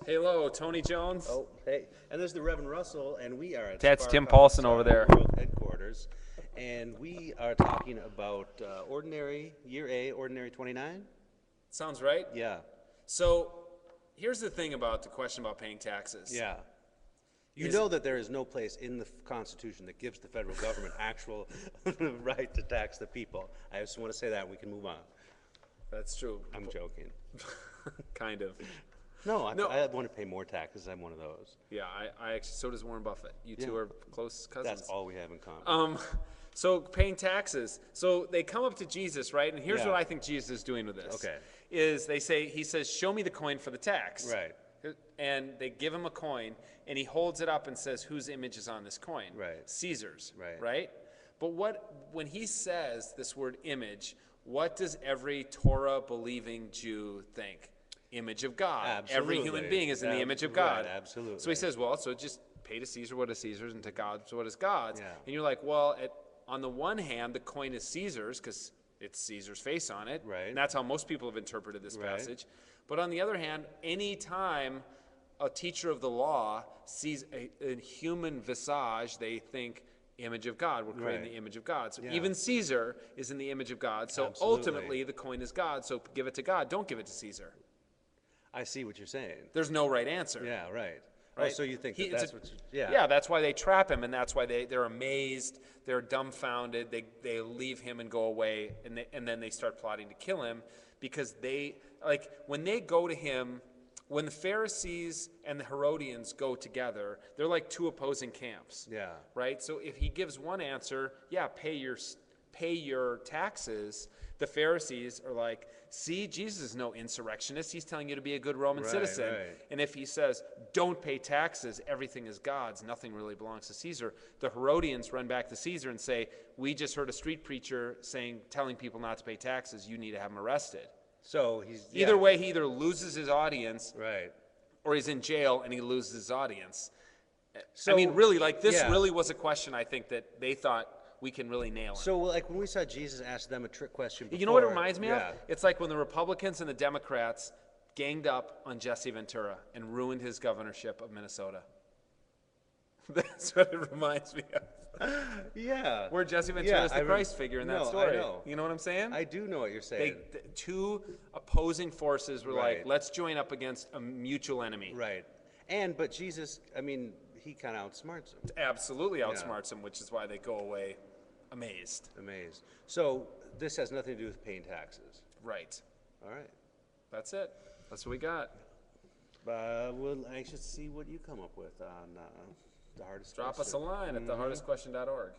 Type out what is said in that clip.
Hello, Tony Jones. Oh, hey. And there's the Reverend Russell, and we are at That's Spark Tim House, Paulson over there. World headquarters. And we are talking about ordinary, year A, ordinary 29? Sounds right. Yeah. So here's the thing about the question about paying taxes. Yeah. You know that there is no place in the Constitution that gives the federal government actual right to tax the people. I just want to say that, and we can move on. That's true. I'm joking. Kind of. No, I want to pay more taxes. I'm one of those. Yeah, I actually, so does Warren Buffett. You two are close cousins. That's all we have in common. So paying taxes. So they come up to Jesus, right? And here's what I think Jesus is doing with this. Okay. Is he says, show me the coin for the tax. Right. And they give him a coin, and he holds it up and says, whose image is on this coin? Right. Caesar's. Right. Right? But when he says this word image, what does every Torah-believing Jew think? Image of God. Absolutely. Every human being is in the image of God. Right, absolutely. So he says, well, so just pay to Caesar what is Caesar's and to God what is God's. Yeah. And you're like, well, on the one hand, the coin is Caesar's because it's Caesar's face on it. Right. And that's how most people have interpreted this passage. But on the other hand, any time a teacher of the law sees a human visage, they think image of God. We're creating the image of God. So even Caesar is in the image of God. So ultimately, the coin is God. So give it to God. Don't give it to Caesar. I see what you're saying. There's no right answer. Yeah, right. Right? Oh, so you think that's what? Yeah, that's why they trap him, and that's why they're amazed, they're dumbfounded, they leave him and go away, and then they start plotting to kill him, because when they go to him, when the Pharisees and the Herodians go together, they're like two opposing camps. Yeah. Right? So if he gives one answer, pay your taxes, the Pharisees are like, see, Jesus is no insurrectionist. He's telling you to be a good Roman citizen. Right. And if he says, don't pay taxes, everything is God's, nothing really belongs to Caesar, the Herodians run back to Caesar and say, we just heard a street preacher telling people not to pay taxes. You need to have him arrested. So either way, he either loses his audience, right, or he's in jail and he loses his audience. So, I mean, really, this really was a question I think that they thought we can really nail it. So, like, when we saw Jesus ask them a trick question before, you know what it reminds me of? It's like when the Republicans and the Democrats ganged up on Jesse Ventura and ruined his governorship of Minnesota. That's what it reminds me of. Yeah. Where Jesse Ventura is the Christ figure in that story. I know. You know what I'm saying? I do know what you're saying. Two opposing forces were like, let's join up against a mutual enemy. Right. But Jesus, I mean, he kind of outsmarts them. Absolutely outsmarts them, which is why they go away amazed. So this has nothing to do with paying taxes. Right. All right. That's it. That's what we got. We'll anxious to see what you come up with on the hardest. Drop us a line at thehardestquestion.org.